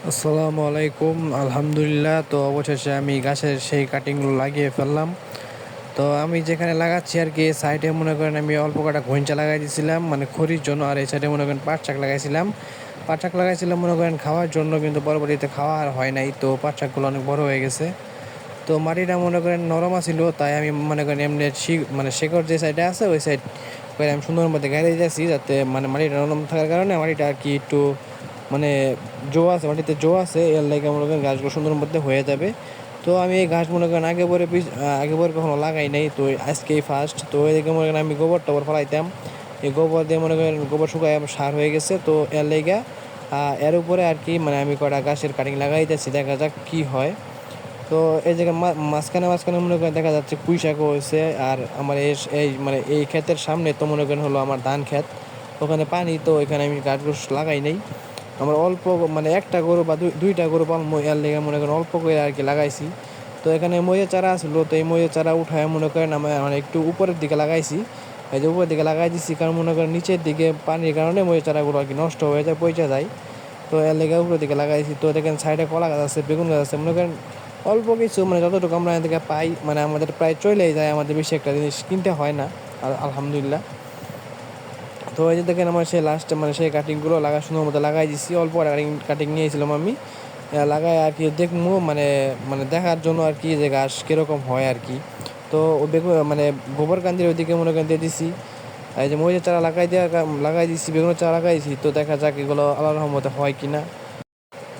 আসসালামু আলাইকুম। আলহামদুলিল্লাহ। তো অবশেষে আমি গাছের সেই কাটিংগুলো লাগিয়ে ফেললাম। তো আমি যেখানে লাগাচ্ছি আরকি সাইডে মনে করেন আমি অল্প কটা ঘইঞ্চা লাগাই দিয়েছিলাম মানে খড়ির জন্য, আর এই সাইডে মনে করেন পাট শাক লাগাইছিলাম। পাট শাক লাগাইছিলাম মনে করেন খাওয়ার জন্য, কিন্তু পরবর্তীতে খাওয়া আর হয় নাই। তো পাট শাকগুলো অনেক বড় হয়ে গেছে। তো মাটিটা মনে করেন নরম আছিল, তাই আমি মনে করেন এমনি মানে শেকড় যে সাইডে আছে ওই সাইড করে আমি সুন্দর মধ্যে গাড়ি দিয়েছি, যাতে মানে মাটিটা নরম থাকার কারণে মাটিটা আর কি একটু মানে আছে, মাটিতে আছে, এর লাগে মনে করেন গাছগুলো সুন্দর মধ্যে হয়ে যাবে। তো আমি এই ঘাস মনে করেন আগে পরে কখনো লাগাই নাই, তো আজকেই ফার্স্ট। তো এদিকে মনে করেন আমি গোবর টবর ফলাইতাম, এই গোবর দিয়ে মনে করেন গোবর শুকায় সার হয়ে গেছে। তো এর লেগা এর উপরে আর কি মানে আমি কটা গাছের কাটিং লাগাই যাচ্ছি, দেখা যাক কি হয়। তো এই জায়গায় মাঝখানে মাঝখানে মনে করেন দেখা যাচ্ছে পুঁই শাকও হয়েছে। আর আমার এই মানে এই ক্ষেতের সামনে তো মনে করেন হলো আমার ধান ক্ষেত, ওখানে পানি, তো এখানে আমি গাছ লাগাই নেই। আমার অল্প মানে একটা গরু বা দুইটা গরু পালবো এর লেগে মনে করেন অল্প করে আর কি লাগাইছি। তো এখানে মরিচের চারা আসলো, তো এই মরিচের চারা উঠায় মনে করেন আমার মানে একটু উপরের দিকে লাগাইছি। এই যে উপরের দিকে লাগাই দিচ্ছি, কারণ মনে করেন নিচের দিকে পানির কারণে মরিচের চারাগুলো আর কি নষ্ট হয়ে যায়, পচে যায়। তো এর লেগে উপরের দিকে লাগাইছি। তো দেখেন সাইডে কলা গাছ আছে, বেগুন গাছ আছে, মনে করেন অল্প কিছু মানে যতটুকু আমরা এদিকে পাই মানে আমাদের প্রায় চলেই যায়, আমাদের বেশি একটা জিনিস কিনতে হয় না। আলহামদুলিল্লাহ। তো এই যে দেখেন আমার সেই লাস্টে মানে সেই কাটিংগুলো সুন্দর মতো লাগাই দিচ্ছি। অল্প কাটিং নিয়েছিলাম আমি, লাগাই আর কি দেখবো মানে মানে দেখার জন্য আর কি যে গাছ কীরকম হয় আর কি। তো বেগুন মানে গোবর কান্দির ওইদিকে মনে করেন দিয়ে দিছি। এই যে মরিচের চারা লাগাই দিচ্ছি, বেগুনের চারা লাগাইছি। তো দেখা যাক এগুলো আল্লাহর রহমতে হয় কিনা।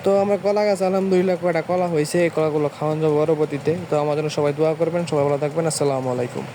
তো আমার কলা গাছ আলহামদুলিল্লাহ কয়টা কলা হয়েছে, এই কলাগুলো খাওয়ান যাবো পরবর্তীতে। তো আমার জন্য সবাই দোয়া করবেন, সবাই ভালো থাকবেন। আসসালামু আলাইকুম।